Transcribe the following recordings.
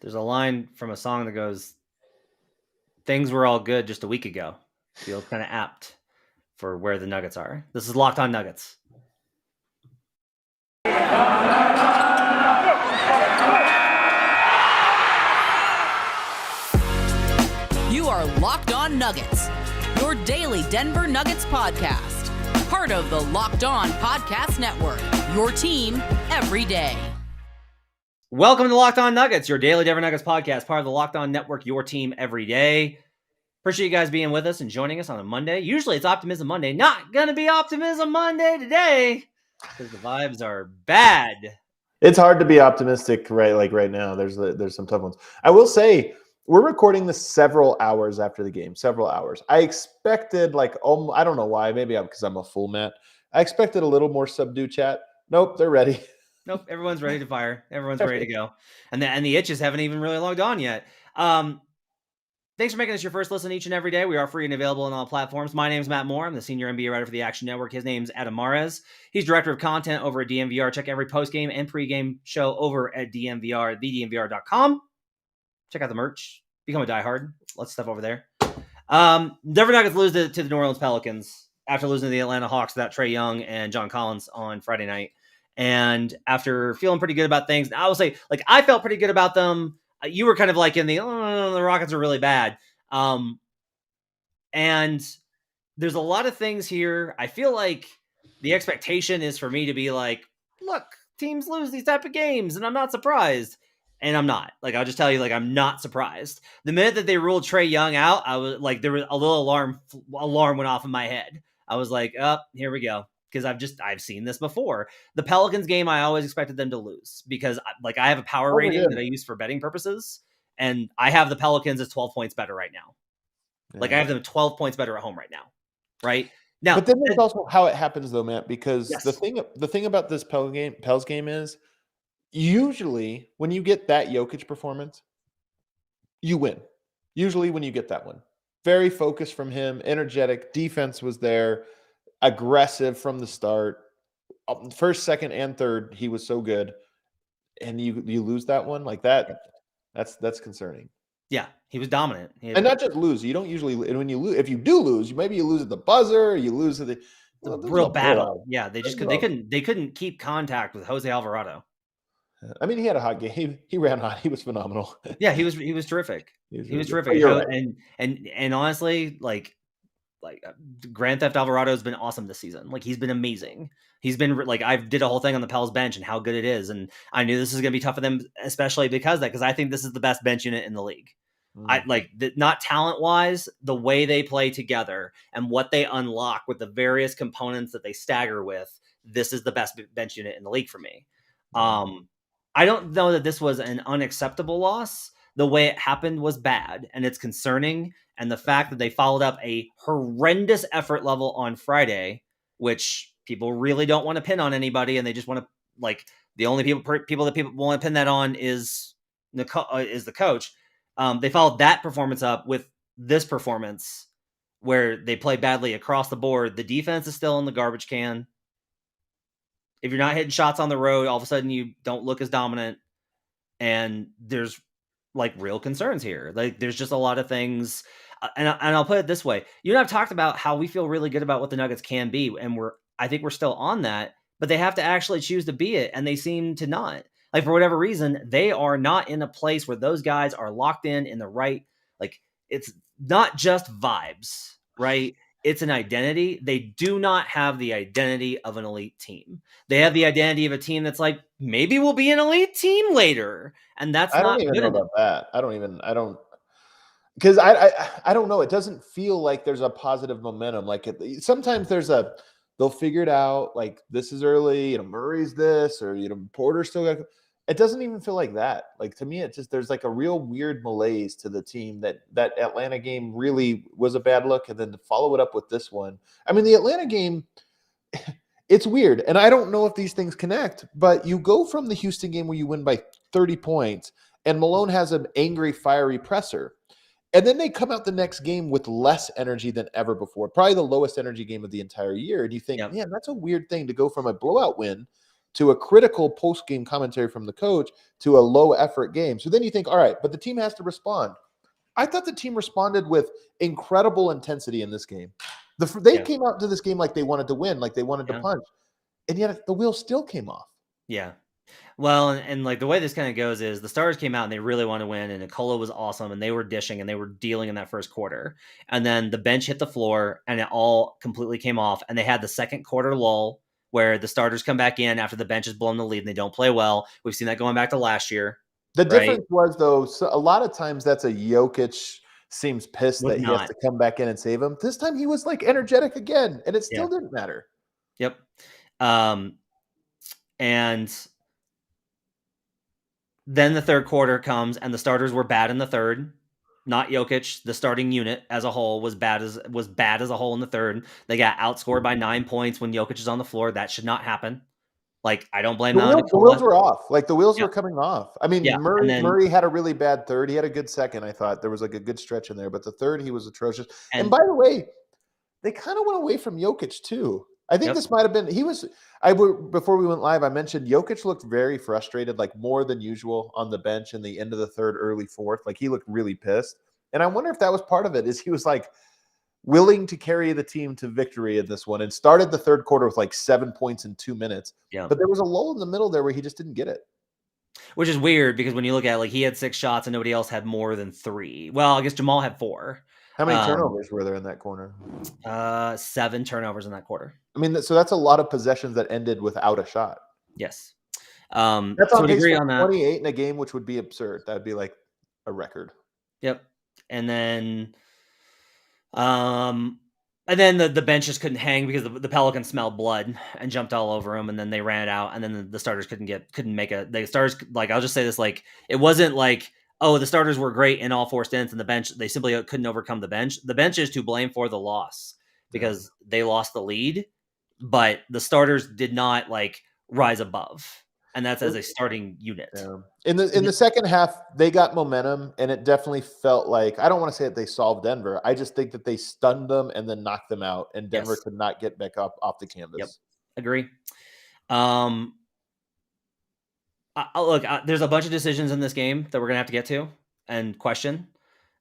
There's a line from a song that goes, "Things were all good just a week ago." Feels kind of apt for where the Nuggets are. This is Locked On Nuggets. You are Locked On Nuggets, your daily Denver Nuggets podcast. Part of the Locked On Podcast Network, your team every day. Welcome to Locked On Nuggets, your daily Denver Nuggets podcast, part of the Locked On Network, your team every day. Appreciate you guys being with us and joining us on a Monday. Usually it's Optimism Monday. Not going to be Optimism Monday today because the vibes are bad. It's hard to be optimistic right now. There's some tough ones. I will say we're recording this several hours after the game, several hours. I expected I don't know why, maybe because I'm a fool, Matt. I expected a little more subdued chat. Nope, they're ready. Nope, everyone's ready to fire. Everyone's ready to go. And the itches haven't even really logged on yet. Thanks for making us your first listen each and every day. We are free and available on all platforms. My name's Matt Moore. I'm the senior NBA writer for the Action Network. His name's Adam Mares. He's director of content over at DNVR. Check every postgame and pregame show over at DNVR, thednvr.com. Check out the merch. Become a diehard. Lots of stuff over there. Denver Nuggets lose to the New Orleans Pelicans after losing to the Atlanta Hawks without Trae Young and John Collins on Friday night. And after feeling pretty good about things, I will say, I felt pretty good about them. You were kind of like in the Rockets are really bad. And there's a lot of things here. I feel like the expectation is for me to be like, look, teams lose these type of games, and I'm not surprised. And I'm not. I'll just tell you, I'm not surprised. The minute that they ruled Trae Young out, I was like, there was a little alarm went off in my head. I was like, oh, here we go. Because I've seen this before. The Pelicans game, I always expected them to lose because I have a power rating that I use for betting purposes, and I have the Pelicans as 12 points better right now. Yeah. I have them 12 points better at home right now. Right now, but then there's also how it happens though, Matt. Because yes. the thing about this Pels game is usually when you get that Jokic performance, you win. Usually when you get that one, very focused from him, energetic, defense was there. Aggressive from the start, first, second, and third, he was so good, and you lose that one like that. That's concerning. Yeah, he was dominant, and not just lose. You don't usually, and when you lose, if you do lose, maybe you lose at the buzzer, or you lose at the real battle. Yeah, they couldn't keep contact with Jose Alvarado. I mean, he had a hot game. He ran hot. He was phenomenal. Yeah, he was terrific. He was terrific. Right. And honestly, Grand Theft Alvarado has been awesome this season. He's been amazing. He's been I did a whole thing on the Pels bench and how good it is. And I knew this is going to be tough for them, especially because I think this is the best bench unit in the league. Not talent wise, the way they play together and what they unlock with the various components that they stagger with. This is the best bench unit in the league for me. I don't know that this was an unacceptable loss. The way it happened was bad, and it's concerning. And the fact that they followed up a horrendous effort level on Friday, which people really don't want to pin on anybody, and they just want to the only people that people want to pin that on is the coach. They followed that performance up with this performance where they play badly across the board. The defense is still in the garbage can. If you're not hitting shots on the road, all of a sudden you don't look as dominant, and there's real concerns here. There's just a lot of things. And I'll put it this way. You and I've talked about how we feel really good about what the Nuggets can be. And I think we're still on that, but they have to actually choose to be it. And they seem to not. For whatever reason, they are not in a place where those guys are locked in the right, it's not just vibes, right? It's an identity. They do not have the identity of an elite team. They have the identity of a team that's maybe we'll be an elite team later. And that's not good. I don't even know enough. about that. Because I don't know. It doesn't feel like there's a positive momentum. Sometimes they'll figure it out. This is early, Murray's this, or, Porter's still got. It doesn't even feel like that. To me, it just, there's a real weird malaise to the team that Atlanta game really was a bad look. And then to follow it up with this one. I mean, the Atlanta game, it's weird. And I don't know if these things connect, but you go from the Houston game where you win by 30 points and Malone has an angry, fiery presser. And then they come out the next game with less energy than ever before, probably the lowest energy game of the entire year. And you think, man, that's a weird thing to go from a blowout win to a critical post-game commentary from the coach to a low-effort game. So then you think, all right, but the team has to respond. I thought the team responded with incredible intensity in this game. They came out to this game like they wanted to win, like they wanted to punch, and yet the wheels still came off. Yeah. Well, and like the way this kind of goes is the Stars came out and they really want to win, and Nikola was awesome, and they were dishing and they were dealing in that first quarter. And then the bench hit the floor and it all completely came off. And they had the second quarter lull where the starters come back in after the bench has blown the lead and they don't play well. We've seen that going back to last year. The difference was, though, so a lot of times that's a Jokic seems pissed that he has to come back in and save him. This time he was like energetic again, and it still didn't matter. Yep. And then the third quarter comes, and the starters were bad in the third. Not Jokic. The starting unit as a whole was bad as a whole in the third. They got outscored by 9 points when Jokic is on the floor. That should not happen. Like, I don't blame that. The wheels were off. Like, the wheels were coming off. I mean, Murray had a really bad third. He had a good second, I thought. There was like a good stretch in there. But the third, he was atrocious. And by the way, they kind of went away from Jokic, too. I think this might have been before we went live, I mentioned Jokic looked very frustrated, like more than usual on the bench in the end of the third, early fourth. Like, he looked really pissed. And I wonder if that was part of it, is he was like willing to carry the team to victory in this one and started the third quarter with like 7 points in 2 minutes. Yeah. But there was a lull in the middle there where he just didn't get it. Which is weird because when you look at it, like, he had 6 shots and nobody else had more than 3. Well, I guess Jamal had 4. How many turnovers were there in that corner? 7 turnovers in that quarter. I mean, so that's a lot of possessions that ended without a shot. Yes. That's on pace for 28 in a game, which would be absurd. That would be like a record. Yep. And then the bench just couldn't hang because the Pelicans smelled blood and jumped all over them, and then they ran it out, and then the starters couldn't make the starters, like, I'll just say this, like, it wasn't like, oh, the starters were great in all 4 stints, and the bench, they simply couldn't overcome the bench. The bench is to blame for the loss because they lost the lead, but the starters did not like rise above. And that's as a starting unit. Yeah. In the second half, they got momentum, and it definitely felt like, I don't want to say that they solved Denver. I just think that they stunned them and then knocked them out, and Denver could not get back up off the canvas. Yep. Agree. Look, there's a bunch of decisions in this game that we're gonna have to get to and question.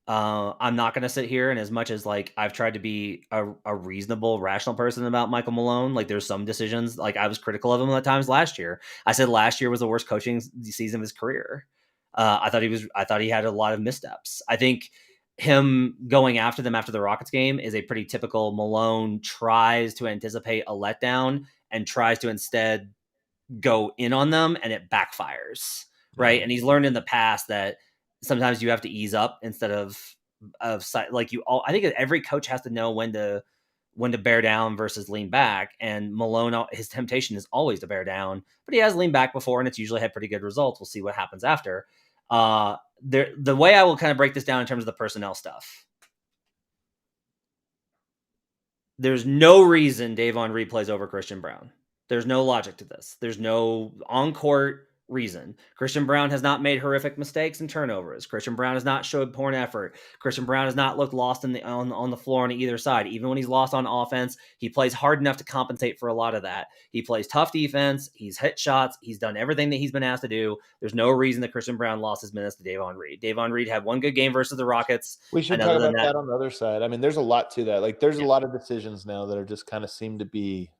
I'm not going to sit here, and as much as like I've tried to be a reasonable, rational person about Michael Malone, like there's some decisions, like I was critical of him at times last year. I said last year was the worst coaching season of his career. I thought he had a lot of missteps. I think him going after them after the Rockets game is a pretty typical Malone, tries to anticipate a letdown and tries to instead go in on them, and it backfires. Right. And he's learned in the past that sometimes you have to ease up instead of like I think every coach has to know when to bear down versus lean back. And Malone, his temptation is always to bear down, but he has leaned back before, and it's usually had pretty good results. We'll see what happens after. The way I will kind of break this down in terms of the personnel stuff. There's no reason Davon Reed plays over Christian Braun. There's no logic to this. There's no on-court reason. Christian Braun has not made horrific mistakes and turnovers. Christian Braun has not showed poor effort. Christian Braun has not looked lost on the floor on either side. Even when he's lost on offense, he plays hard enough to compensate for a lot of that. He plays tough defense. He's hit shots. He's done everything that he's been asked to do. There's no reason that Christian Braun lost his minutes to Davon Reed. Davon Reed had one good game versus the Rockets. We should talk about that on the other side. I mean, there's a lot to that. Like, there's a lot of decisions now that are just kind of seem to be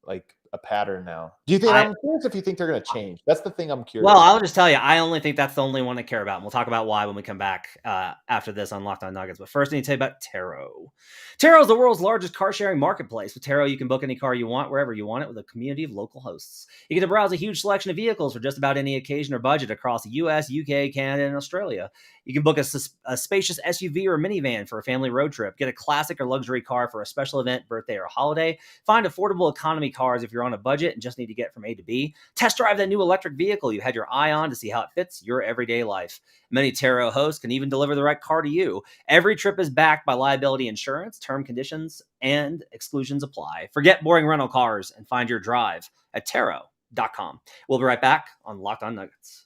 like a pattern now. Do you think, I'm curious if you think they're going to change? That's the thing I'm curious Well, I'll just tell you, I only think that's the only one I care about. And we'll talk about why when we come back after this on Locked On Nuggets. But first, I need to tell you about Taro. Taro is the world's largest car sharing marketplace. With Taro, you can book any car you want, wherever you want it, with a community of local hosts. You get to browse a huge selection of vehicles for just about any occasion or budget across the US, UK, Canada, and Australia. You can book a spacious SUV or minivan for a family road trip. Get a classic or luxury car for a special event, birthday, or holiday. Find affordable economy cars if you're on a budget and just need to get from A to B. Test drive that new electric vehicle you had your eye on to see how it fits your everyday life. Many Taro hosts can even deliver the right car to you. Every trip is backed by liability insurance. Term conditions and exclusions apply. Forget boring rental cars and find your drive at Taro.com. We'll be right back on Locked On Nuggets.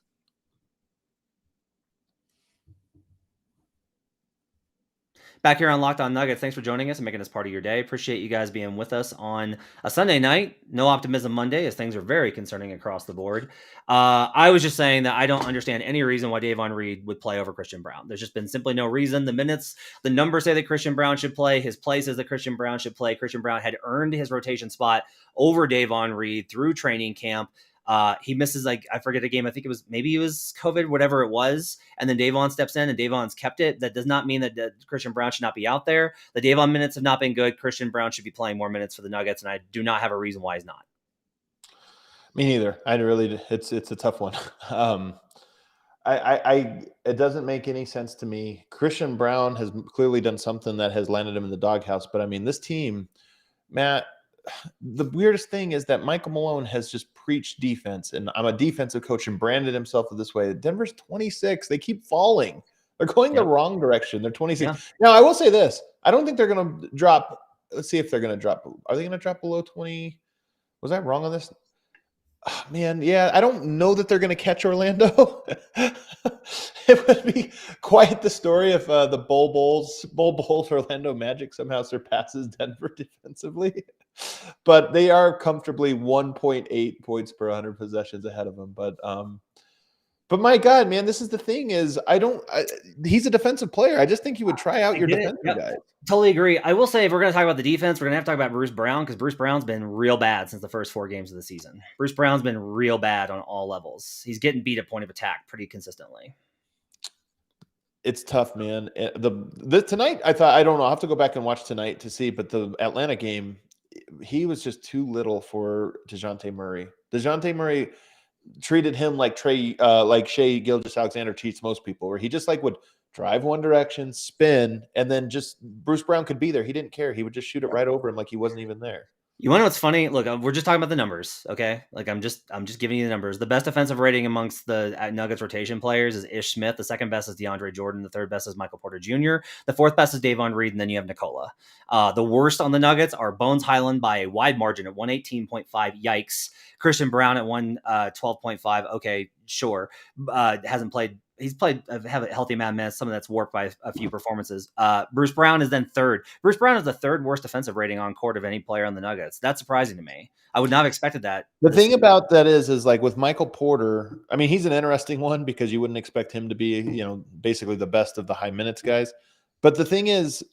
Back here on Locked On Nuggets. Thanks for joining us and making this part of your day. Appreciate you guys being with us on a Sunday night. No optimism Monday, as things are very concerning across the board. I was just saying that I don't understand any reason why Davon Reed would play over Christian Braun. There's just been simply no reason. The numbers say that Christian Braun should play. His play says that Christian Braun should play. Christian Braun had earned his rotation spot over Davon Reed through training camp. He misses, I forget a game. I think maybe it was COVID, whatever it was. And then Davon steps in and Davon's kept it. That does not mean that Christian Braun should not be out there. The Davon minutes have not been good. Christian Braun should be playing more minutes for the Nuggets. And I do not have a reason why he's not. Me neither. It's a tough one. It doesn't make any sense to me. Christian Braun has clearly done something that has landed him in the doghouse. But I mean, this team, Matt, the weirdest thing is that Michael Malone has just preached defense, and I'm a defensive coach and branded himself this way. Denver's 26. They keep falling. They're going the wrong direction. They're 26. Yeah. Now, I will say this. I don't think they're going to drop. Let's see if they're going to drop. Are they going to drop below 20? Was I wrong on this? Oh, man, yeah, I don't know that they're going to catch Orlando. It would be quite the story if the Bull Bulls Orlando Magic somehow surpasses Denver defensively. But they are comfortably 1.8 points per 100 possessions ahead of them. But my God, man, this is the thing is he's a defensive player. I just think he would try out your defensive guys. Totally agree. I will say if we're going to talk about the defense, we're going to have to talk about Bruce Brown because Bruce Brown's been real bad since the first 4 games of the season. Bruce Brown's been real bad on all levels. He's getting beat at point of attack pretty consistently. It's tough, man. Tonight, I thought, I don't know. I'll have to go back and watch tonight to see, but the Atlanta game, he was just too little for DeJounte Murray. DeJounte Murray treated him like Shai Gilgeous-Alexander treats most people, where he just would drive one direction, spin, and then just Bruce Brown could be there. He didn't care. He would just shoot it right over him like he wasn't even there. You want to know what's funny? Look, we're just talking about the numbers, okay? I'm just giving you the numbers. The best defensive rating amongst the Nuggets rotation players is Ish Smith. The second best is DeAndre Jordan. The third best is Michael Porter Jr. The fourth best is Davon Reed, and then you have Nikola. The worst on the Nuggets are Bones Highland by a wide margin at 118.5. Yikes. Christian Braun at 112.5. Okay, sure. Hasn't played. He's played a healthy amount of minutes. Some of that's warped by a few performances. Bruce Brown is then third. Bruce Brown is the third worst defensive rating on court of any player on the Nuggets. That's surprising to me. I would not have expected that. The thing about that is with Michael Porter, I mean, he's an interesting one because you wouldn't expect him to be, basically the best of the high minutes guys. But the thing is,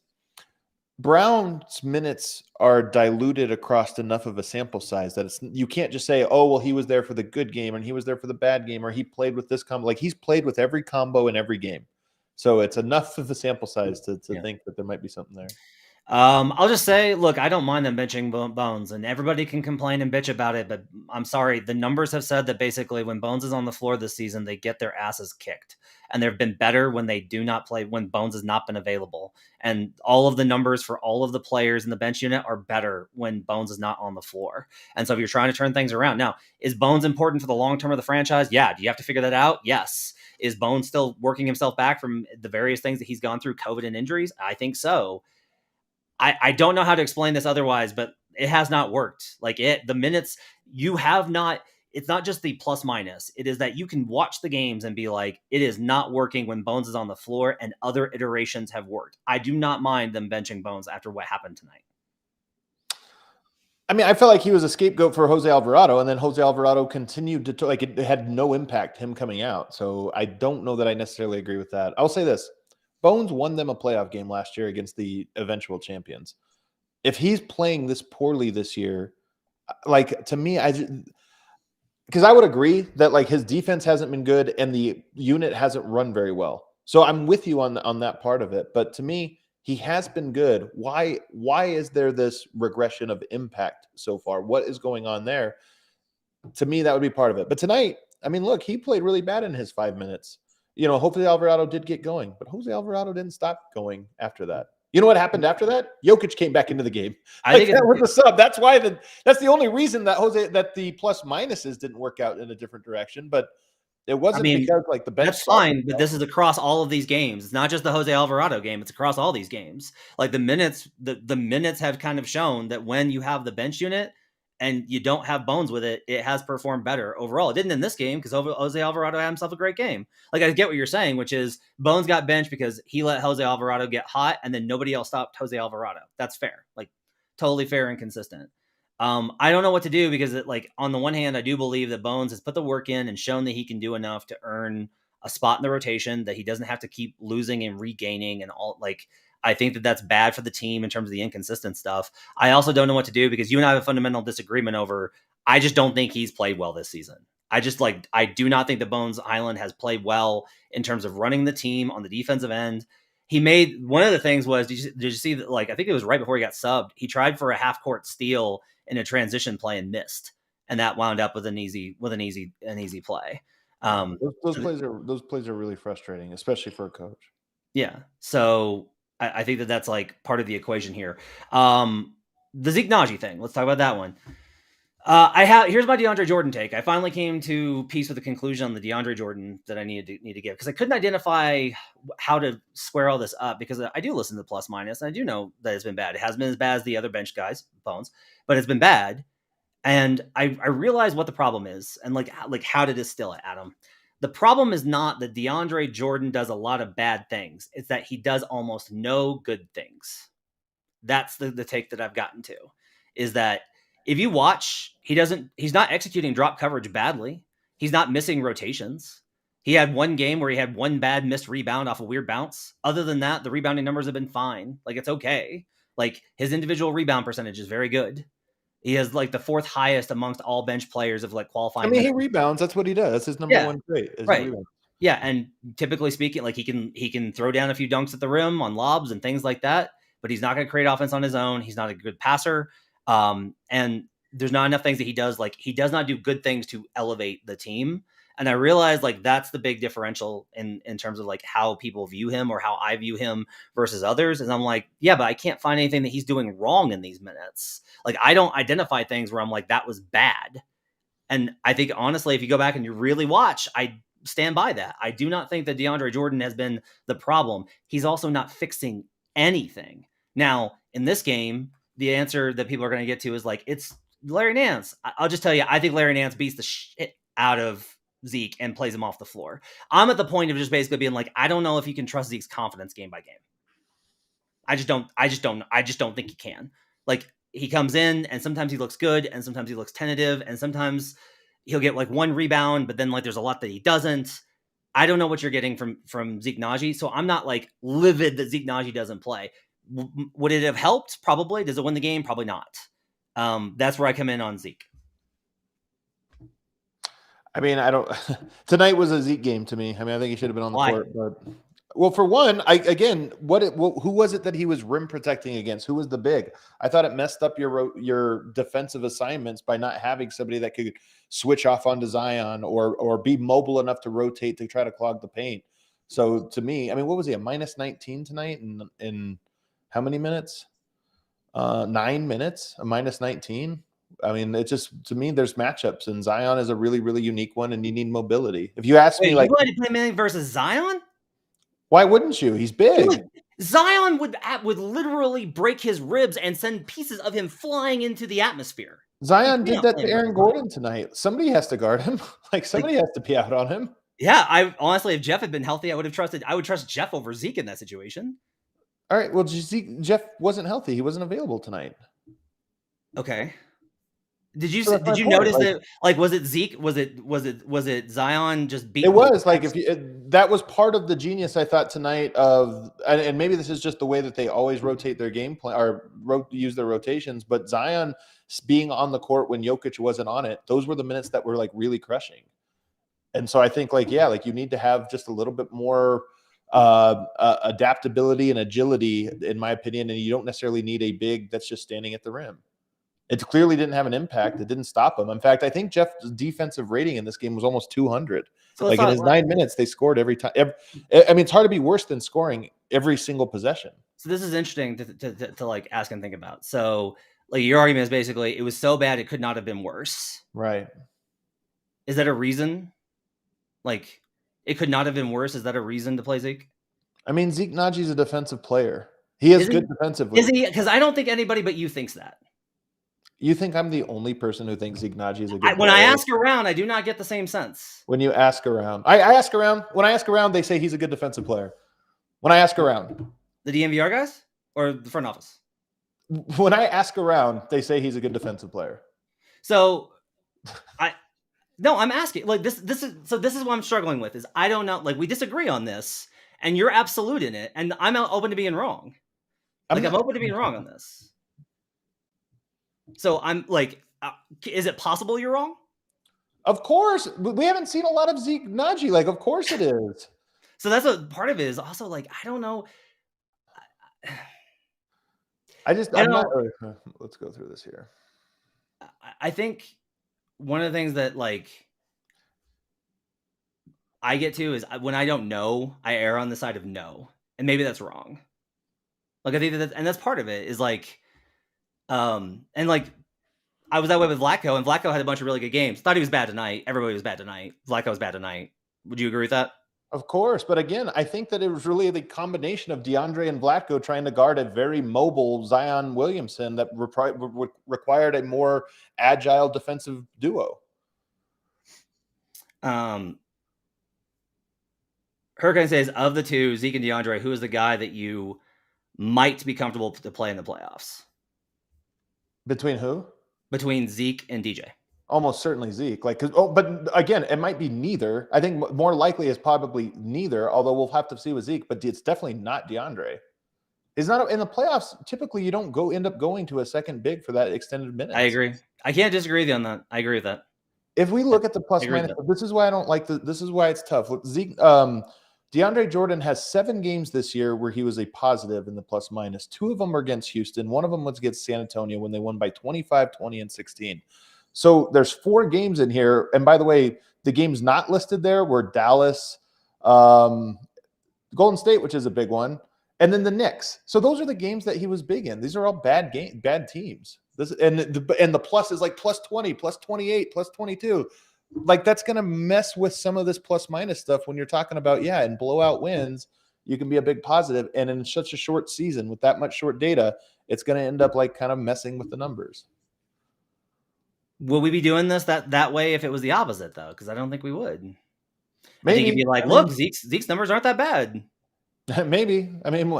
Brown's minutes are diluted across enough of a sample size that you can't just say, oh, well, he was there for the good game and he was there for the bad game, or he played with this combo. He's played with every combo in every game. So it's enough of a sample size to think that there might be something there. I'll just say, look, I don't mind them benching Bones, and everybody can complain and bitch about it, but I'm sorry. The numbers have said that basically when Bones is on the floor this season, they get their asses kicked, and they've been better when they do not play, when Bones has not been available. And all of the numbers for all of the players in the bench unit are better when Bones is not on the floor. And so if you're trying to turn things around, now, is Bones important for the long term of the franchise? Yeah. Do you have to figure that out? Yes. Is Bones still working himself back from the various things that he's gone through, COVID and injuries? I think so. I don't know how to explain this otherwise, but it has not worked. The minutes you have not, it's not just the plus minus. It is that you can watch the games and be like, it is not working when Bones is on the floor, and other iterations have worked. I do not mind them benching Bones after what happened tonight. I mean, I felt like he was a scapegoat for Jose Alvarado, and then Jose Alvarado continued to it had no impact him coming out. So I don't know that I necessarily agree with that. I'll say this. Bones won them a playoff game last year against the eventual champions. If he's playing this poorly this year, to me, because I would agree that his defense hasn't been good and the unit hasn't run very well. So I'm with you on that part of it. But to me, he has been good. Why is there this regression of impact so far? What is going on there? To me, that would be part of it. But tonight, I mean, look, he played really bad in his 5 minutes. Hopefully Alvarado did get going, but Jose Alvarado didn't stop going after that. You know what happened after that? Jokic came back into the game. I think that was the sub. That's why that's the only reason that the plus minuses didn't work out in a different direction. But it wasn't because the bench. That's fine, but this is across all of these games. It's not just the Jose Alvarado game. It's across all these games. The minutes have kind of shown that when you have the bench unit, and you don't have Bones with it, it has performed better overall. It didn't in this game because Jose Alvarado had himself a great game. Like, I get what you're saying, which is Bones got benched because he let Jose Alvarado get hot, and then nobody else stopped Jose Alvarado. That's fair. Like, totally fair and consistent. I don't know what to do because on the one hand, I do believe that Bones has put the work in and shown that he can do enough to earn a spot in the rotation, that he doesn't have to keep losing and regaining and all. Like, I think that that's bad for the team in terms of the inconsistent stuff. I also don't know what to do because you and I have a fundamental disagreement over, I just don't think he's played well this season. I do not think that Bones Highland has played well in terms of running the team on the defensive end. He made one of the things was, did you see that? Like, I think it was right before he got subbed. He tried for a half court steal in a transition play and missed, and that wound up with an easy play. Those plays are really frustrating, especially for a coach. Yeah. So I think that that's like part of the equation here. The Zeke Najee thing. Let's talk about that one. Here's my DeAndre Jordan take. I finally came to peace with the conclusion on the DeAndre Jordan that I need to give, because I couldn't identify how to square all this up, because I do listen to the plus minus, and I do know that it's been bad. It hasn't been as bad as the other bench guys, Bones, but it's been bad. And I realized what the problem is, and like how to distill it, Adam. The problem is not that DeAndre Jordan does a lot of bad things. It's that he does almost no good things. That's the take that I've gotten to, is that if you watch, he's not executing drop coverage badly. He's not missing rotations. He had one game where he had one bad missed rebound off a weird bounce. Other than that, the rebounding numbers have been fine. Like, it's okay. Like, his individual rebound percentage is very good. He has like the fourth highest amongst all bench players of like qualifying. I mean, he rebounds. That's what he does. That's his number one trait. Right. Yeah. And typically speaking, like, he can throw down a few dunks at the rim on lobs and things like that, but he's not going to create offense on his own. He's not a good passer. And there's not enough things that he does. Like, he does not do good things to elevate the team. And I realized, like, that's the big differential in terms of like how people view him or how I view him versus others. And I'm like, yeah, but I can't find anything that he's doing wrong in these minutes. Like, I don't identify things where I'm like, that was bad. And I think, honestly, if you go back and you really watch, I stand by that. I do not think that DeAndre Jordan has been the problem. He's also not fixing anything. Now, in this game, the answer that people are going to get to is like, it's Larry Nance. I'll just tell you, I think Larry Nance beats the shit out of Zeke and plays him off the floor. I'm at the point of just basically being like, I don't know if you can trust Zeke's confidence game by game. I just don't think you can. Like, he comes in and sometimes he looks good and sometimes he looks tentative and sometimes he'll get like one rebound, but then like there's a lot that he doesn't. I don't know what you're getting from Zeke Najee. So I'm not like livid that Zeke Najee doesn't play. Would it have helped? Probably. Does it win the game? Probably not. That's where I come in on Zeke. I mean, tonight was a Zeke game to me. I mean, I think he should have been on the court, but well, for one, who was it that he was rim protecting against? Who was the big? I thought it messed up your defensive assignments by not having somebody that could switch off onto Zion or be mobile enough to rotate to try to clog the paint. So to me, I mean, what was he, a -19 tonight in how many minutes? 9 minutes, a -19. I mean, it just, to me, there's matchups, and Zion is a really, really unique one, and you need mobility. If you ask me, like, you want to play Manning versus Zion? Why wouldn't you? He's big. Zion would literally break his ribs and send pieces of him flying into the atmosphere. Zion did that to Aaron Gordon tonight. Somebody has to guard him. Like, somebody has to be out on him. Yeah, I honestly, if Jeff had been healthy, I would trust Jeff over Zeke in that situation. All right. Well, Jeff wasn't healthy. He wasn't available tonight. Okay. Did you notice that? Like, was it Zeke? Was it Zion just beating? It was like, that was part of the genius, I thought, tonight of, and maybe this is just the way that they always rotate their game plan or use their rotations. But Zion being on the court when Jokic wasn't on it, those were the minutes that were like really crushing. And so I think you need to have just a little bit more adaptability and agility, in my opinion. And you don't necessarily need a big that's just standing at the rim. It clearly didn't have an impact. It didn't stop him. In fact, I think Jeff's defensive rating in this game was almost 200. So like, in his 9 minutes, they scored every time. I mean, it's hard to be worse than scoring every single possession. So this is interesting to like ask and think about. So like, your argument is basically it was so bad it could not have been worse. Right. Is that a reason? Like, it could not have been worse. Is that a reason to play Zeke? I mean, Zeke Najee's a defensive player. He is good defensively. Is he? Because I don't think anybody but you thinks that. You think I'm the only person who thinks Zeke Nnaji is a good player? When I ask around, I do not get the same sense. When you ask around, I ask around. When I ask around, they say he's a good defensive player. When I ask around, the DNVR guys or the front office. When I ask around, they say he's a good defensive player. So, I'm asking. Like this is what I'm struggling with. Is I don't know. Like we disagree on this, and you're absolute in it, and I'm open to being wrong. Like I'm open to being wrong on this. So I'm like, is it possible you're wrong? Of course. We haven't seen a lot of Zeke Nnaji. Like, of course it is. So that's what part of it is. Also, like, I don't know. Let's go through this here. I think one of the things that like I get to is when I don't know, I err on the side of no, and maybe that's wrong. Like I think and that's part of it is like, and like I was that way with Vlatko, and Vlatko had a bunch of really good games. Thought he was bad tonight. Everybody was bad tonight. Vlatko was bad tonight. Would you agree with that? Of course, but again, I think that it was really the combination of DeAndre and Vlatko trying to guard a very mobile Zion Williamson that required a more agile defensive duo. Hurricane says, of the two, Zeke and DeAndre, who is the guy that you might be comfortable to play in the playoffs? Between who? Between Zeke and DJ. Almost certainly Zeke. But again, it might be neither. I think more likely is probably neither, although we'll have to see with Zeke, but it's definitely not DeAndre. It's not in the playoffs. Typically, you don't end up going to a second big for that extended minutes. I agree. I can't disagree with you on that. I agree with that. If we look at the plus minus, this is why I don't like this is why it's tough. Zeke, DeAndre Jordan has 7 games this year where he was a positive in the plus minus. 2 of them were against Houston. 1 of them was against San Antonio when they won by 25, 20, and 16. So there's 4 games in here. And by the way, the games not listed there were Dallas, Golden State, which is a big one, and then the Knicks. So those are the games that he was big in. These are all bad teams. And the plus is like plus 20, plus 28, plus 22. Like that's going to mess with some of this plus minus stuff when you're talking about, in blowout wins, you can be a big positive. And in such a short season with that much short data, it's going to end up like kind of messing with the numbers. Will we be doing this that way if it was the opposite though? Because I don't think we would. Maybe. I think you'd be like, look, Zeke's numbers aren't that bad. Maybe. I mean,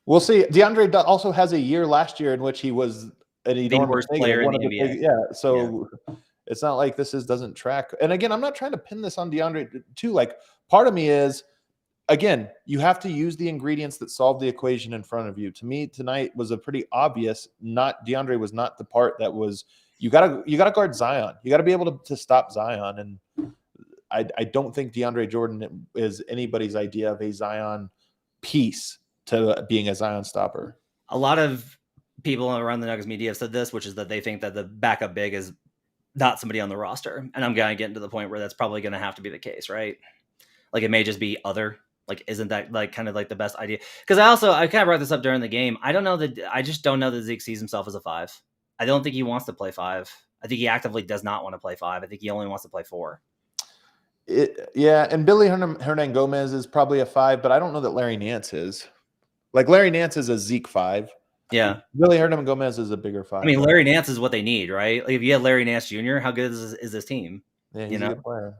we'll see. DeAndre also has a year last year in which he was an enormous player in the NBA. It's not like this doesn't track. And again, I'm not trying to pin this on DeAndre too. Like part of me is, again, you have to use the ingredients that solve the equation in front of you. To me, tonight was a pretty obvious. DeAndre was not the part that was. You gotta guard Zion. You gotta be able to stop Zion. And I don't think DeAndre Jordan is anybody's idea of a Zion piece to being a Zion stopper. A lot of people around the Nuggets media have said this, which is that they think that the backup big is not somebody on the roster. And I'm going to get into the point where that's probably going to have to be the case, right? Like it may just be other, like, isn't that like kind of like the best idea? Because I kind of brought this up during the game. I just don't know that Zeke sees himself as a 5. I don't think he wants to play 5. I think he actively does not want to play 5. I think he only wants to play 4. And Billy Hernan Gomez is probably a 5, but I don't know that Larry Nance is. Like Larry Nance is a Zeke 5. Yeah. Billy Hernan Gomez is a bigger 5. I mean, Larry Nance is what they need, right? Like if you had Larry Nance Jr., how good is this team? Yeah, he's a good player.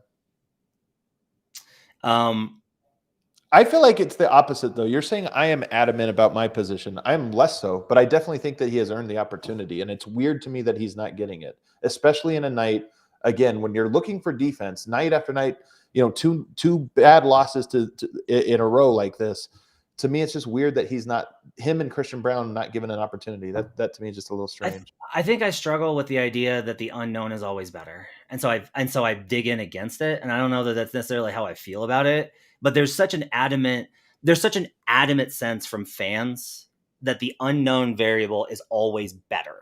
I feel like it's the opposite, though. You're saying I am adamant about my position. I am less so, but I definitely think that he has earned the opportunity, and it's weird to me that he's not getting it, especially in a night, again, when you're looking for defense, night after night, two bad losses in a row like this. To me, it's just weird that him and Christian Braun not given an opportunity. That to me is just a little strange. I think I struggle with the idea that the unknown is always better. And so I dig in against it. And I don't know that that's necessarily how I feel about it, but there's such an adamant sense from fans that the unknown variable is always better.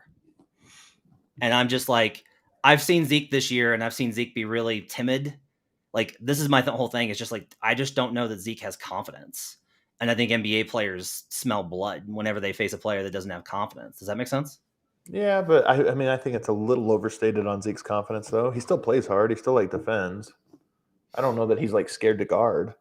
And I'm just like, I've seen Zeke this year and I've seen Zeke be really timid. Like this is my whole thing. It's just like, I just don't know that Zeke has confidence. And I think NBA players smell blood whenever they face a player that doesn't have confidence. Does that make sense? Yeah, but I mean, I think it's a little overstated on Zeke's confidence, though. He still plays hard. He still defends. I don't know that he's scared to guard.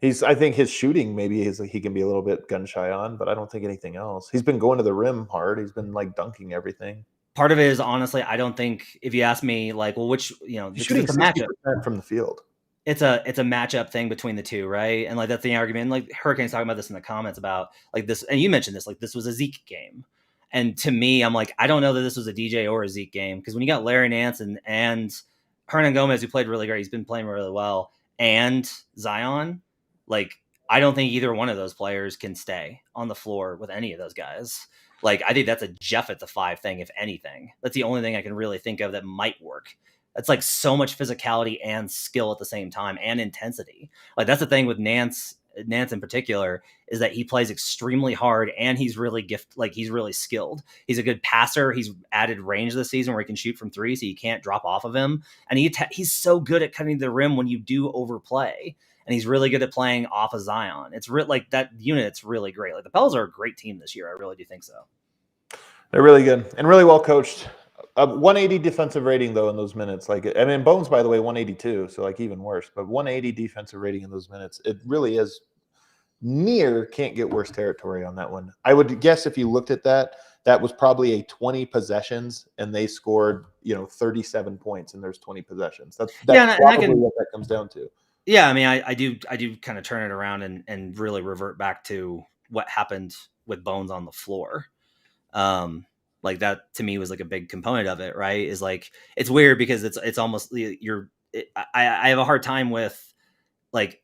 I think his shooting maybe he can be a little bit gun shy on, but I don't think anything else. He's been going to the rim hard. He's been dunking everything. part of it is honestly, I don't think if you ask me, like, well, which he's shooting 60% from the field. It's a matchup thing between the two, right? And like that's the argument. Like Hurricane's talking about this in the comments about like this, and you mentioned this, like this was a Zeke game. And to me, I'm like, I don't know that this was a DJ or a Zeke game because when you got Larry Nance and Hernan Gomez, who played really great, he's been playing really well, and Zion, like I don't think either one of those players can stay on the floor with any of those guys. Like I think that's a Jeff at the 5 thing, if anything. That's the only thing I can really think of that might work. It's like so much physicality and skill at the same time and intensity. Like that's the thing with Nance in particular is that he plays extremely hard and he's really he's really skilled. He's a good passer. He's added range this season where he can shoot from 3, so you can't drop off of him. And he's so good at cutting the rim when you do overplay. And he's really good at playing off of Zion. It's like that unit. It's really great. Like the Pels are a great team this year. I really do think so. They're really good and really well coached. 180 defensive rating though in those minutes. Like I mean, Bones, by the way, 182, so like even worse. But 180 defensive rating in those minutes. It really is near can't get worse territory on that one. I would guess if you looked at that was probably a 20 possessions, and they scored 37 points in those 20 possessions. That's probably what that comes down to. Yeah, I mean, I do kind of turn it around and really revert back to what happened with Bones on the floor. Like that to me was like a big component of it, right? Is like it's weird because it's almost I have a hard time with like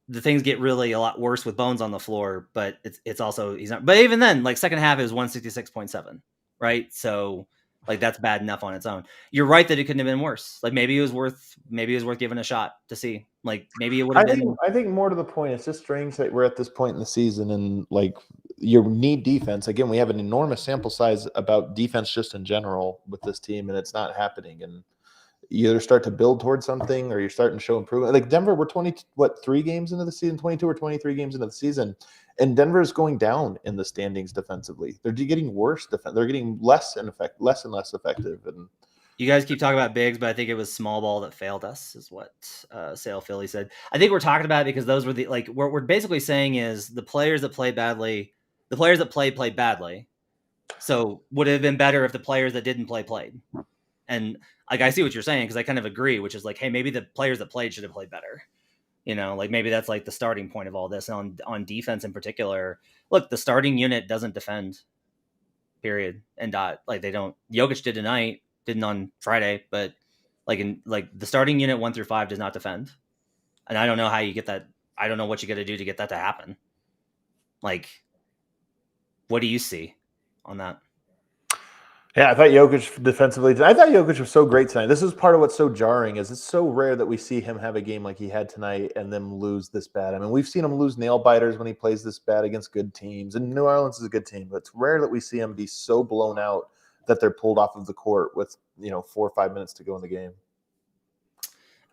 the things get really a lot worse with Bones on the floor, but it's also he's not. But even then, like second half is 166.7, right? So like that's bad enough on its own. You're right that it couldn't have been worse. Like maybe it was worth giving a shot to see. Like maybe it would have been. I think more to the point, it's just strange that we're at this point in the season and like you need defense. Again, we have an enormous sample size about defense just in general with this team, and it's not happening. And you either start to build towards something or you're starting to show improvement. Like Denver, we're 3 games into the season, 22 or 23 games into the season, and Denver is going down in the standings defensively. They're getting worse. They're getting less and less effective. And you guys keep talking about bigs, but I think it was small ball that failed us, is what Sale Philly said. I think we're talking about it because those were the like what we're basically saying is the players that play badly, the players that played badly. So would it have been better if the players that didn't play played? And like I see what you're saying because I kind of agree, which is like, hey, maybe the players that played should have played better. Like maybe that's like the starting point of all this. And on defense in particular, look, the starting unit doesn't defend. Period. And dot. Like they don't. Jokic did tonight. Didn't on Friday, but like the starting unit 1 through 5 does not defend, and I don't know how you get that. I don't know what you got to do to get that to happen. Like, what do you see on that? Yeah, I thought Jokic defensively. I thought Jokic was so great tonight. This is part of what's so jarring is it's so rare that we see him have a game like he had tonight and then lose this bad. I mean, we've seen him lose nail biters when he plays this bad against good teams, and New Orleans is a good team, but it's rare that we see him be so blown out that they're pulled off of the court with 4 or 5 minutes to go in the game.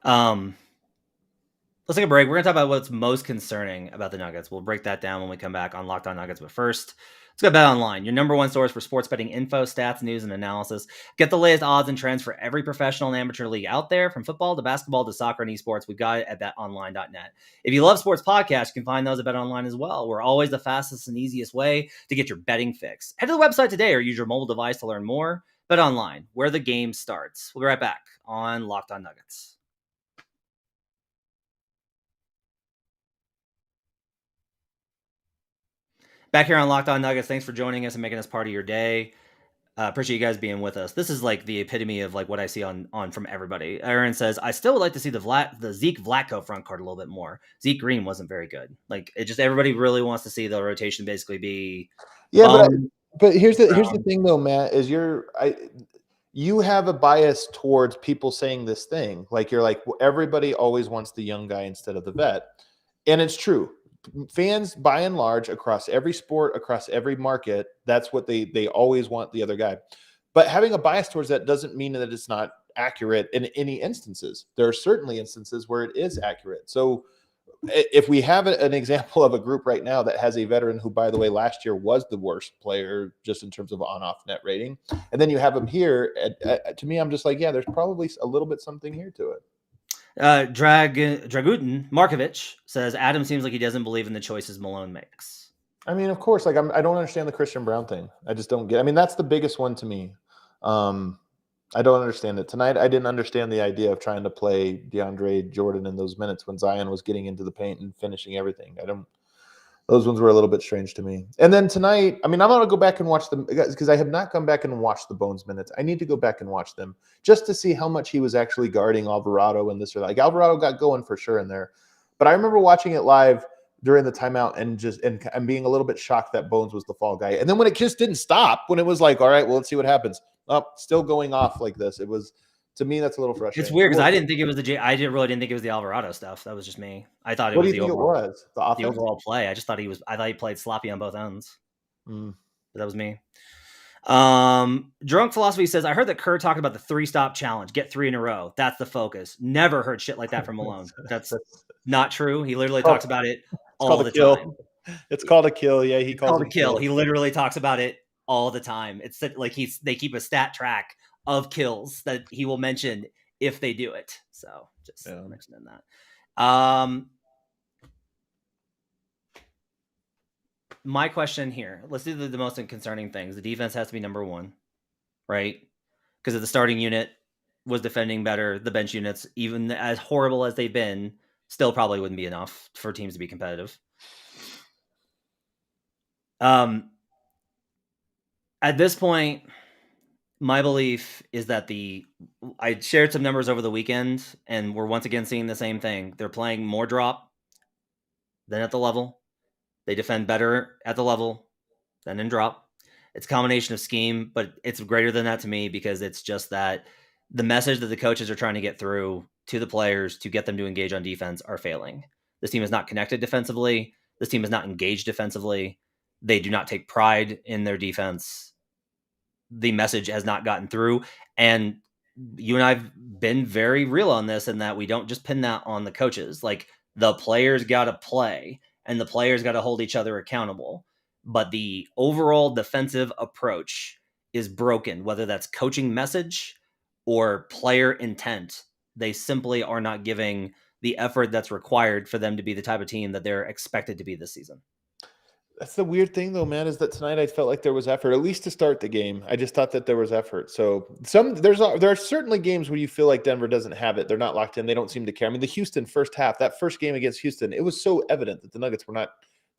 Let's take a break. We're going to talk about what's most concerning about the Nuggets. We'll break that down when we come back on Locked On Nuggets. But first, let's go BetOnline, your number one source for sports betting info, stats, news, and analysis. Get the latest odds and trends for every professional and amateur league out there, from football to basketball to soccer and esports. We've got it at betonline.net. If you love sports podcasts, you can find those at BetOnline as well. We're always the fastest and easiest way to get your betting fix. Head to the website today or use your mobile device to learn more. BetOnline, where the game starts. We'll be right back on Locked On Nuggets. Back here on Locked On Nuggets, thanks for joining us and making us part of your day. Appreciate you guys being with us. This is like the epitome of like what I see on from everybody. Aaron says, I still would like to see the Zeke Vlatko front court a little bit more. Zeke Green wasn't very good. Like it just everybody really wants to see the rotation basically be. Yeah, but here's the thing though, Matt, is you have a bias towards people saying this thing. Like you're like, well, everybody always wants the young guy instead of the vet, and it's true. Fans, by and large, across every sport, across every market, that's what they always want the other guy. But having a bias towards that doesn't mean that it's not accurate in any instances. There are certainly instances where it is accurate. So if we have an example of a group right now that has a veteran who, by the way, last year was the worst player just in terms of on-off net rating, and then you have him here, to me, I'm just like, yeah, there's probably a little bit something here to it. Dragutin Markovic says Adam seems like he doesn't believe in the choices Malone makes. I mean, of course, like I don't understand the Christian Braun thing. I just don't get. I mean, that's the biggest one to me. I don't understand it. Tonight, I didn't understand the idea of trying to play DeAndre Jordan in those minutes when Zion was getting into the paint and finishing everything. Those ones were a little bit strange to me. And then tonight, I mean, I'm going to go back and watch them because I have not come back and watched the Bones minutes. I need to go back and watch them just to see how much he was actually guarding Alvarado and this or that. Like Alvarado got going for sure in there. But I remember watching it live during the timeout and being a little bit shocked that Bones was the fall guy. And then when it just didn't stop, when it was like, all right, well, let's see what happens. Still going off like this. It was, to me, that's a little frustrating. It's weird because I didn't think it was really didn't think it was the Alvarado stuff. That was just me. I thought it what was do you think overall, it was? The overall play. I thought he played sloppy on both ends. But that was me. Drunk Philosophy says, I heard that Kerr talked about the 3-stop challenge. Get 3 in a row. That's the focus. Never heard shit like that from Malone. That's not true. He literally talks about it all the time. It's called a kill. Yeah, he calls it a kill. He literally talks about it all the time. It's like they keep a stat track of kills that he will mention if they do it. So just mentioning that. My question here, let's do the most concerning things. The defense has to be number one, right? Because if the starting unit was defending better, the bench units, even as horrible as they've been, still probably wouldn't be enough for teams to be competitive. At this point, my belief is that I shared some numbers over the weekend, and we're once again seeing the same thing. They're playing more drop than at the level. They defend better at the level than in drop. It's a combination of scheme, but it's greater than that to me because it's just that the message that the coaches are trying to get through to the players to get them to engage on defense are failing. This team is not connected defensively. This team is not engaged defensively. They do not take pride in their defense. The message has not gotten through. And you and I've been very real on this, in that we don't just pin that on the coaches. Like, the players got to play and the players got to hold each other accountable. But the overall defensive approach is broken, whether that's coaching message or player intent. They simply are not giving the effort that's required for them to be the type of team that they're expected to be this season. That's the weird thing, though, man, is that tonight I felt like there was effort, at least to start the game. I just thought that there was effort. So there are certainly games where you feel like Denver doesn't have it. They're not locked in. They don't seem to care. I mean, the Houston first half, that first game against Houston, it was so evident that the Nuggets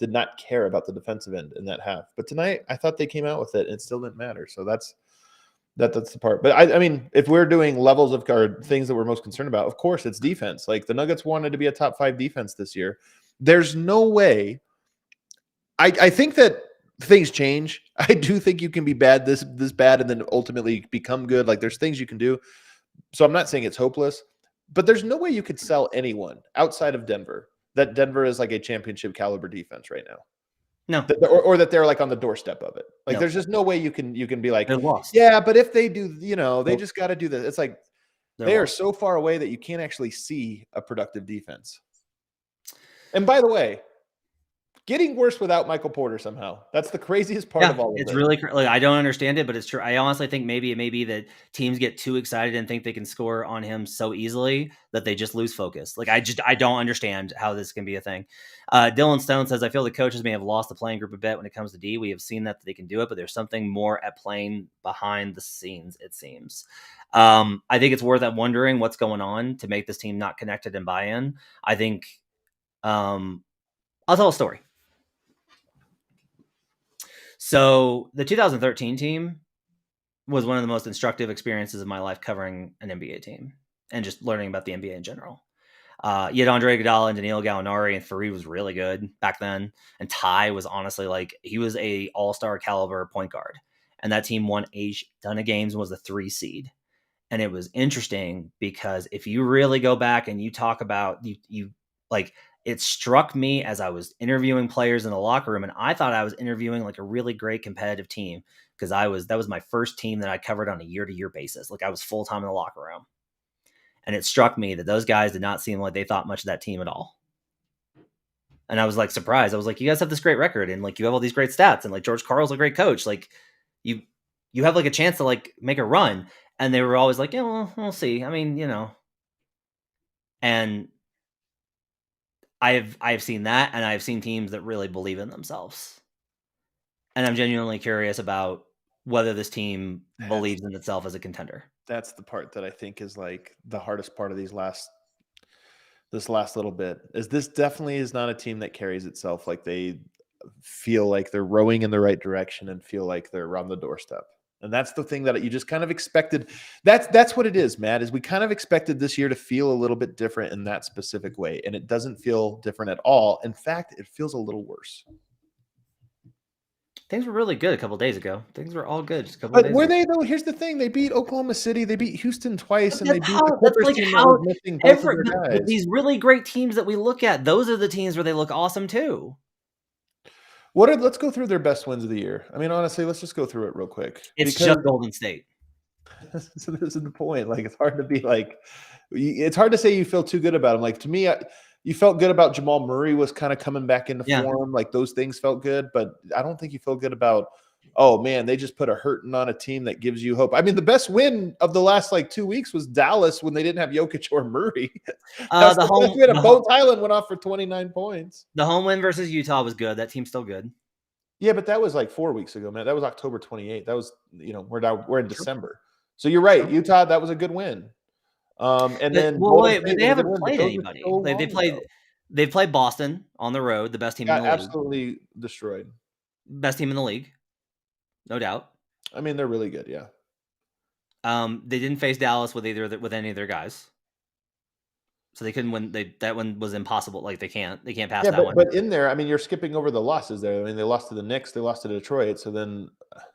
did not care about the defensive end in that half. But tonight, I thought they came out with it, and it still didn't matter. So that's the part. But I mean, if we're doing levels of things that we're most concerned about, of course, it's defense. Like, the Nuggets wanted to be a top 5 defense this year. There's no way. I think that things change. I do think you can be bad this bad and then ultimately become good. Like, there's things you can do. So I'm not saying it's hopeless, but there's no way you could sell anyone outside of Denver that Denver is like a championship caliber defense right now. No. Or that they're like on the doorstep of it. Like, there's just no way you can be like, they're lost. Yeah, but if they do, they just got to do this. It's like they are so far away that you can't actually see a productive defense. And by the way, getting worse without Michael Porter somehow. That's the craziest part of all of it. It's really like, I don't understand it, but it's true. I honestly think maybe it may be that teams get too excited and think they can score on him so easily that they just lose focus. Like, I don't understand how this can be a thing. Dylan Stone says, I feel the coaches may have lost the playing group a bit when it comes to D. We have seen that they can do it, but there's something more at playing behind the scenes, it seems. I think it's worth wondering what's going on to make this team not connected and buy in. I think I'll tell a story. So the 2013 team was one of the most instructive experiences of my life covering an NBA team and just learning about the NBA in general. You had Andre Iguodala and Danilo Gallinari, and Fareed was really good back then. And Ty was honestly he was a all-star caliber point guard. And that team won a ton of games and was the 3 seed. And it was interesting because if you really go back and you talk about it struck me as I was interviewing players in the locker room, and I thought I was interviewing like a really great competitive team because that was my first team that I covered on a year-to-year basis. Like, I was full-time in the locker room. And it struck me that those guys did not seem like they thought much of that team at all. And I was like surprised. I was like, you guys have this great record and like you have all these great stats and like George Karl's a great coach. Like, you have like a chance to like make a run. And they were always like, yeah, well, we'll see. I mean, and I've seen that, and I've seen teams that really believe in themselves. And I'm genuinely curious about whether this team believes in itself as a contender. That's the part that I think is like the hardest part of this last little bit. Is this definitely is not a team that carries itself like they feel like they're rowing in the right direction and feel like they're around the doorstep. And that's the thing that you just kind of expected. That's what it is, Matt, is we kind of expected this year to feel a little bit different in that specific way. And it doesn't feel different at all. In fact, it feels a little worse. Things were really good a couple days ago. Things were all good just a couple But days were ago. they, though? Here's the thing. They beat Oklahoma City. They beat Houston twice, and they beat How, the Clippers like team that how was missing both of their but guys. these really great teams that we look at, those are the teams where they look awesome too. Let's go through their best wins of the year. I mean, honestly, let's just go through it real quick. It's just Golden State. So this is the point. Like, it's hard to be like, it's hard to say you feel too good about him. Like, to me, you felt good about Jamal Murray was kind of coming back into form. Like, those things felt good, but I don't think you feel good about, oh man, they just put a hurting on a team that gives you hope. I mean, the best win of the last like 2 weeks was Dallas when they didn't have Jokic or Murray. That's the best win. Both Highland went off for 29 points. The home win versus Utah was good. That team's still good. Yeah, but that was like 4 weeks ago, man. That was October 28th. That was, we're in December. So you're right, Utah. That was a good win. And then but they haven't played anybody. They've played Boston on the road, the best team in the league. Absolutely destroyed. Best team in the league, no doubt. I mean, they're really good, yeah. They didn't face Dallas with any of their guys, so they couldn't win. That one was impossible. Like they can't pass that one. But in there, I mean, you're skipping over the losses there. I mean, they lost to the Knicks, they lost to Detroit. So then,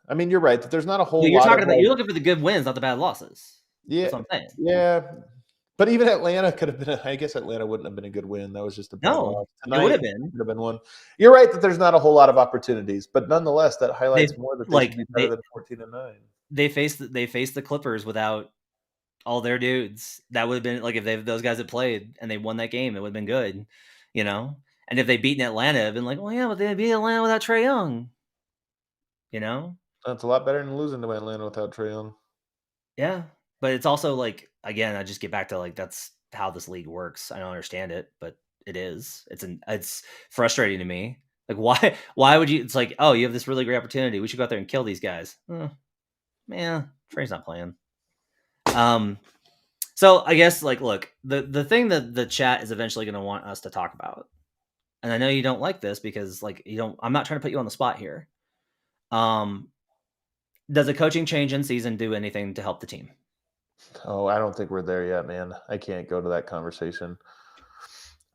I mean, you're right that there's not a whole lot. You're looking for the good wins, not the bad losses. Yeah, that's what I'm saying. Yeah, but even Atlanta could have been. I guess Atlanta wouldn't have been a good win. That was just a bad loss. Tonight, it would have been one. You're right that there's not a whole lot of opportunities, but nonetheless, that highlights more that they should be better than 14-9. They faced the Clippers without all their dudes. That would have been like if those guys had played and they won that game, it would have been good, And if they beaten Atlanta, it'd been like, well, yeah, but they beat Atlanta without Trae Young, That's a lot better than losing to Atlanta without Trae Young. Yeah, but it's also like, again, I just get back to like that's how this league works. I don't understand it, but it is. It's frustrating to me. Like why would you? It's like, oh, you have this really great opportunity. We should go out there and kill these guys. Man, Trae's not playing. So I guess like, look, the thing that the chat is eventually going to want us to talk about, and I know you don't like this because like I'm not trying to put you on the spot here. Does a coaching change in season do anything to help the team? Oh, I don't think we're there yet, man. I can't go to that conversation.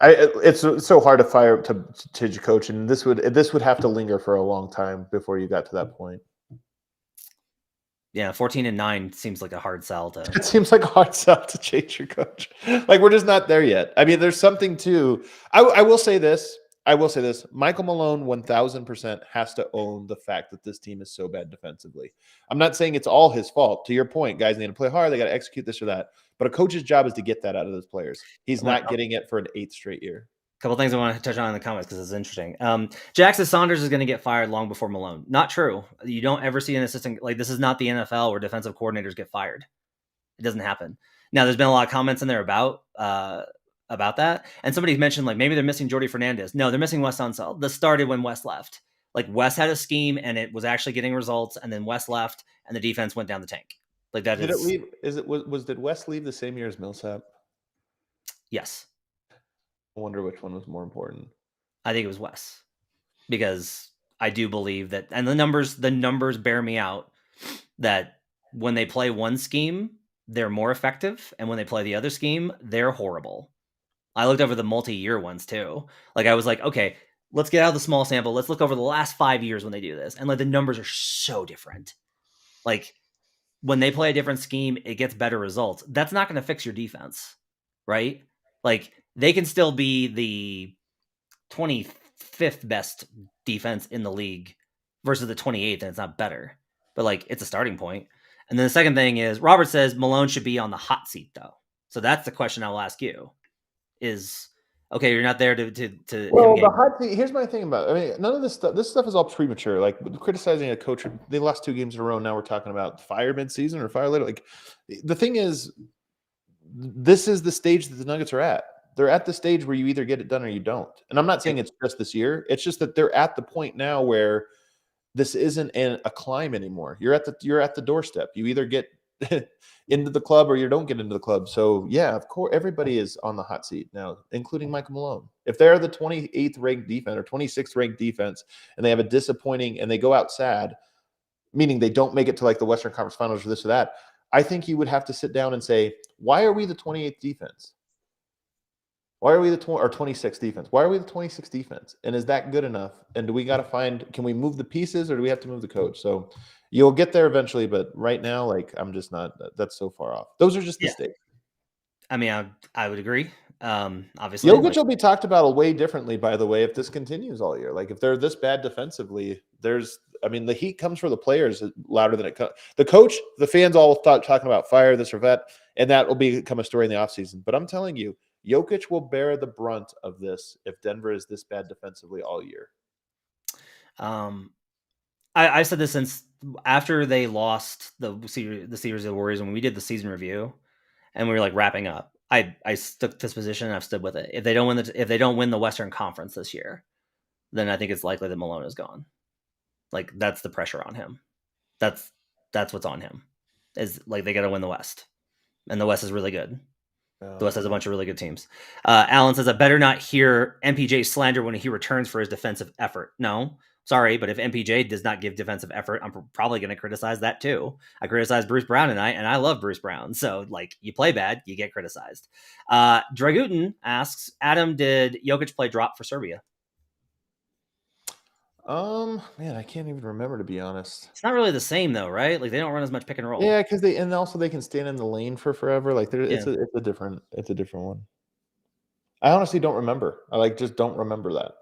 It's so hard to fire up to change a coach, and this would have to linger for a long time before you got to that point. Yeah, 14-9 seems like a hard sell It seems like a hard sell to change your coach. Like we're just not there yet. I mean, there's something to. I will say this. Michael Malone 1000% has to own the fact that this team is so bad defensively. I'm not saying it's all his fault. To your point, guys need to play hard. They got to execute this or that. But a coach's job is to get that out of those players. He's not getting it for an 8th straight year. Couple things I want to touch on in the comments because it's interesting. Jackson Saunders is going to get fired long before Malone. Not true. You don't ever see an assistant like this is not the NFL where defensive coordinators get fired. It doesn't happen. Now, there's been a lot of comments in there about that, and somebody mentioned like maybe they're missing Jordy Fernandez. No, they're missing Wes Unseld. This started when Wes left. Like Wes had a scheme and it was actually getting results, and then Wes left and the defense went down the tank. Like that. Did it leave? Did Wes leave the same year as Millsap? Yes. I wonder which one was more important. I think it was Wes, because I do believe that, and the numbers bear me out that when they play one scheme, they're more effective, and when they play the other scheme, they're horrible. I looked over the multi-year ones too. Like I was like, okay, let's get out of the small sample. Let's look over the last 5 years when they do this, and like the numbers are so different. Like when they play a different scheme, it gets better results. That's not going to fix your defense, right? Like they can still be the 25th best defense in the league versus the 28th, and it's not better. But like it's a starting point. And then the second thing is Robert says Malone should be on the hot seat though. So that's the question I will ask you. Is okay, you're not there to well, the hot seat. Here's my thing about it. I mean, none of this stuff is all premature. Like criticizing a coach, they lost 2 games in a row. Now we're talking about fire mid-season or fire later. Like the thing is, this is the stage that the Nuggets are at. They're at the stage where you either get it done or you don't. And I'm not saying it's just this year. It's just that they're at the point now where this isn't a climb anymore. You're at the doorstep. You either get into the club or you don't get into the club. So yeah, of course, everybody is on the hot seat now, including Michael Malone. If they're the 28th ranked defense or 26th ranked defense, and they have a disappointing and they go out sad, meaning they don't make it to like the Western Conference Finals or this or that, I think you would have to sit down and say, why are we the 28th defense? Why are we the 26th defense? Why are we the 26th defense? And is that good enough? And do we got to can we move the pieces or do we have to move the coach? So you'll get there eventually, but right now, like, I'm just not, that's so far off. Those are just the stakes. I mean, I would agree. Obviously, Jokic will be talked about way differently, by the way, if this continues all year. Like, if they're this bad defensively, the heat comes for the players louder than it comes. The coach, the fans all talking about fire this or that, and that will become a story in the offseason. But I'm telling you, Jokic will bear the brunt of this if Denver is this bad defensively all year. I said this since after they lost the series of the Warriors when we did the season review and we were like wrapping up. I stuck to this position and I've stood with it. If they don't win the Western Conference this year, then I think it's likely that Malone is gone. Like, that's the pressure on him. That's what's on him. Is like they got to win the West, and the West is really good. The West has a bunch of really good teams. Alan says, I better not hear MPJ slander when he returns for his defensive effort. No, sorry, but if MPJ does not give defensive effort, I'm probably going to criticize that too. I criticized Bruce Brown tonight, and I love Bruce Brown. So, like, you play bad, you get criticized. Dragutin asks, Adam, did Jokic play drop for Serbia? Man, I can't even remember, to be honest. It's not really the same though, right? Like, they don't run as much pick and roll. Yeah, because they can stand in the lane for forever. Like, it's a different one. I honestly don't remember. I just don't remember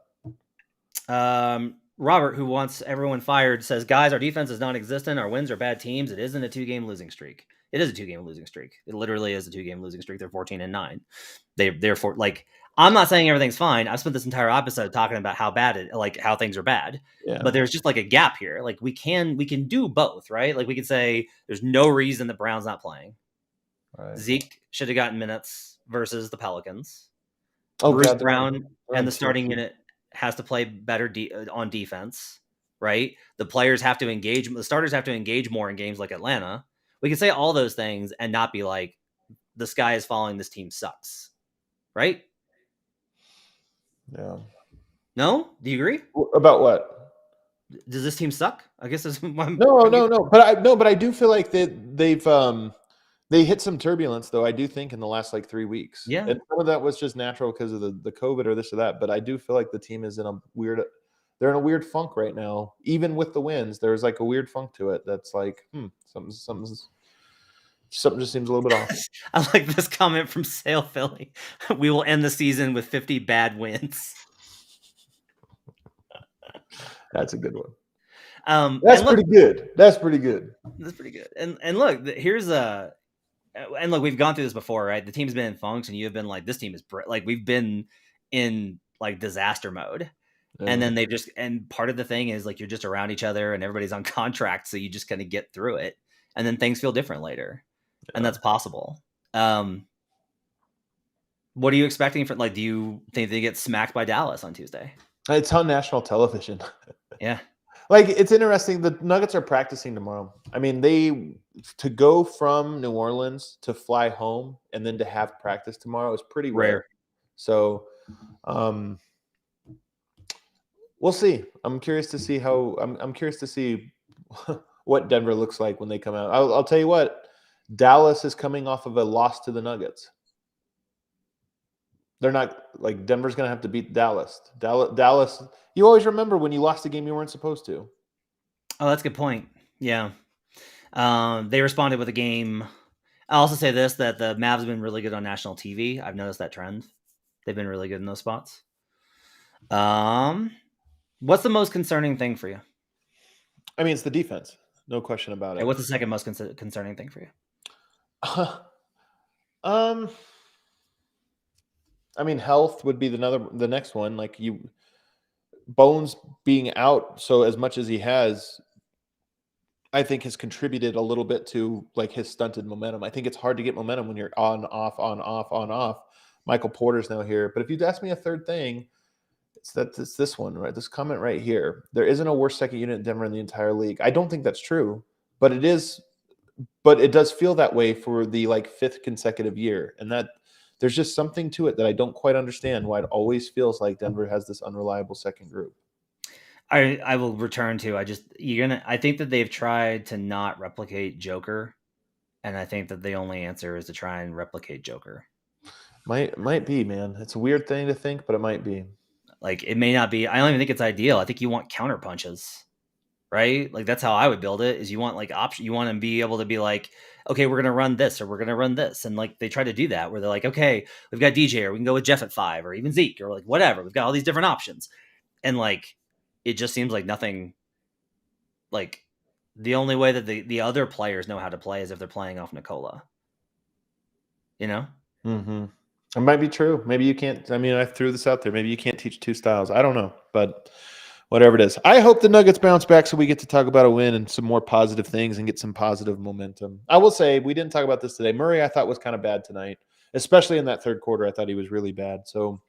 that. Robert, who wants everyone fired, says, guys, our defense is non-existent. Our wins are bad teams. It isn't a 2-game losing streak. It is a 2-game losing streak. It literally is a 2-game losing streak. They're 14-9. Therefore, like, I'm not saying everything's fine. I've spent this entire episode talking about how bad how things are bad. Yeah. But there's just like a gap here. Like, we can do both, right? Like, we could say there's no reason the Browns not playing. Right. Zeke should have gotten minutes versus the Pelicans. Bruce Brown and the starting unit has to play better on defense, right? The players have to engage. The starters have to engage more in games like Atlanta. We can say all those things and not be like, the sky is falling, this team sucks, right? Yeah. No? Do you agree? About what? Does this team suck? I guess that's no. But I do feel like they hit some turbulence, though. I do think in the last 3 weeks. Yeah. And some of that was just natural because of the COVID or this or that. But I do feel like the team is they're in a weird funk right now. Even with the wins, there's a weird funk to it. That's like, something just seems a little bit off. I like this comment from Sale Philly. We will end the season with 50 bad wins. That's a good one. That's pretty good. That's pretty good. And look, here's and look, we've gone through this before, right? The team's been in funks, and you've been like, this team is we've been in disaster mode. Yeah. And then and part of the thing is you're just around each other and everybody's on contract. So you just kind of get through it, and then things feel different later. Yeah. And that's possible. What are you expecting do you think they get smacked by Dallas on Tuesday? It's on national television. Yeah. It's interesting. The Nuggets are practicing tomorrow. I mean, to go from New Orleans to fly home and then to have practice tomorrow is pretty rare. So, we'll see. I'm curious to see I'm curious to see what Denver looks like when they come out. I'll tell you what, Dallas is coming off of a loss to the Nuggets. They're not Denver's going to have to beat Dallas. Dallas, you always remember when you lost a game you weren't supposed to. Oh, that's a good point. Yeah. They responded with a game. I'll also say this, that the Mavs have been really good on national TV. I've noticed that trend. They've been really good in those spots. What's the most concerning thing for you? I mean, it's the defense. No question about it. What's the second most concerning thing for you? I mean, health would be the next one. Bones being out so as much as he has, I think has contributed a little bit to his stunted momentum. I think it's hard to get momentum when you're on, off, on, off, on, off. Michael Porter's now here. But if you'd ask me a third thing, It's this one, right? This comment right here. There isn't a worse second unit in Denver in the entire league. I don't think that's true, but it is. But it does feel that way for the fifth consecutive year, and that there's just something to it that I don't quite understand why it always feels like Denver has this unreliable second group. I will return to. I think that they've tried to not replicate Joker, and I think that the only answer is to try and replicate Joker. Might be, man. It's a weird thing to think, but it might be. Like, it may not be. I don't even think it's ideal. I think you want counter punches, right? Like, that's how I would build it. Is you want option. You want to be able to be like, okay, we're gonna run this or we're gonna run this, and they try to do that where they're like, okay, we've got DJ, or we can go with Jeff at 5, or even Zeke, or whatever. We've got all these different options, and it just seems like nothing. The only way that the other players know how to play is if they're playing off Nikola. Mm-hmm. It might be true. Maybe you can't. I mean, I threw this out there. Maybe you can't teach two styles. I don't know, but whatever it is. I hope the Nuggets bounce back so we get to talk about a win and some more positive things and get some positive momentum. I will say, we didn't talk about this today. Murray, I thought, was kind of bad tonight, especially in that third quarter. I thought he was really bad. So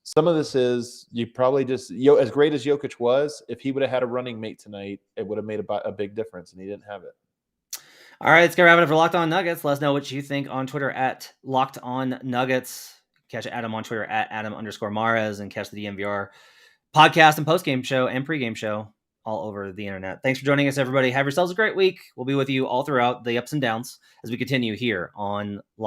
some of this is you probably just as great as Jokic was, if he would have had a running mate tonight, it would have made a big difference, and he didn't have it. All right, let's get wrapping up for Locked On Nuggets. Let us know what you think on Twitter at Locked On Nuggets. Catch Adam on Twitter at Adam_Mares, and catch the DNVR podcast and postgame show and pregame show all over the internet. Thanks for joining us, everybody. Have yourselves a great week. We'll be with you all throughout the ups and downs as we continue here on Locked